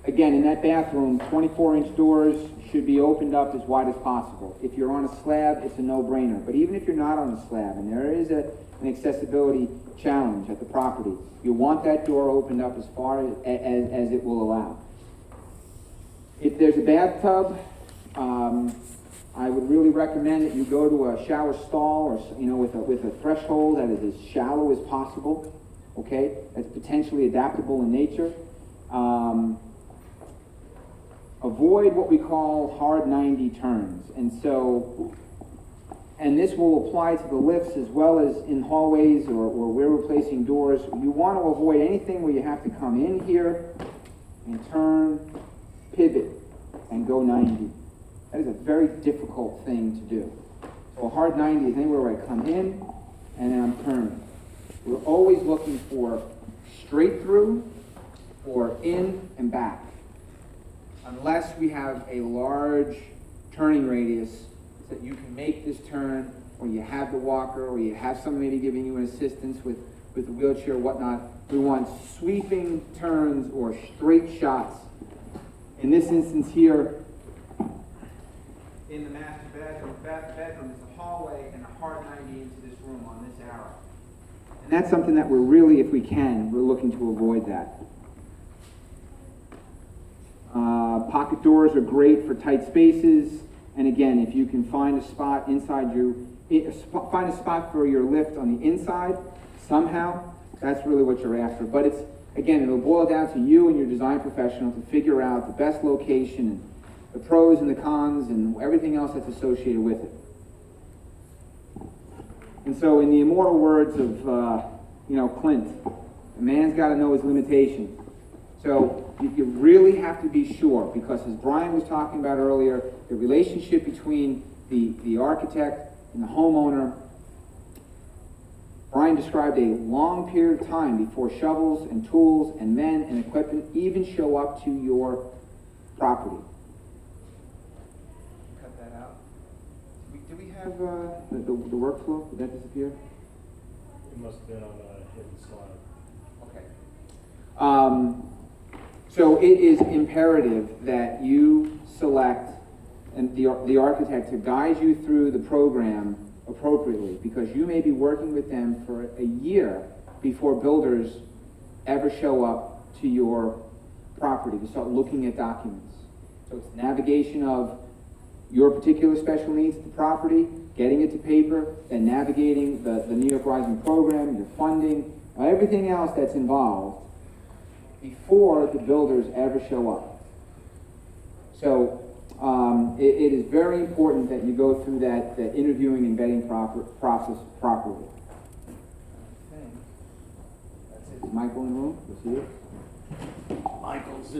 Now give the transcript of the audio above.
again, in that bathroom, 24-inch doors should be opened up as wide as possible. If you're on a slab, it's a no-brainer. But even if you're not on a slab, and there is an accessibility challenge at the property, you want that door opened up as far as it will allow. If there's a bathtub, I would really recommend that you go to a shower stall, or with a threshold that is as shallow as possible. Okay, that's potentially adaptable in nature. Avoid what we call hard 90 turns, and this will apply to the lifts as well as in hallways or where we're replacing doors. You want to avoid anything where you have to come in here and turn, pivot, and go 90. That is a very difficult thing to do. So a hard 90 is anywhere where I come in and then I'm turning. We're always looking for straight through or in and back, unless we have a large turning radius that you can make this turn, or you have the walker, or you have somebody maybe giving you an assistance with the wheelchair or whatnot. We want sweeping turns or straight shots. In this instance here, in the master bedroom is a hallway and a hard 90 into this room on this arrow. And that's something that we're really, if we can, we're looking to avoid that. Pocket doors are great for tight spaces. And again, if you can find a spot inside find a spot for your lift on the inside somehow, that's really what you're after. But it'll boil down to you and your design professional to figure out the best location, and the pros and the cons, and everything else that's associated with it. And so, in the immortal words of Clint, a man's got to know his limitations. So you really have to be sure, because as Brian was talking about earlier, the relationship between the architect and the homeowner, Brian described a long period of time before shovels and tools and men and equipment even show up to your property. Cut that out. Do we have the workflow? Did that disappear? It must have been on a hidden slide. Okay. So it is imperative that you select the architect to guide you through the program appropriately, because you may be working with them for a year before builders ever show up to your property to start looking at documents. So it's navigation of your particular special needs at the property, getting it to paper, then navigating the New York Rising program, your funding, everything else that's involved before the builders ever show up. So it is very important that you go through that interviewing and vetting process properly. Okay. That's it. Is Michael in the room? We'll see you. Michael's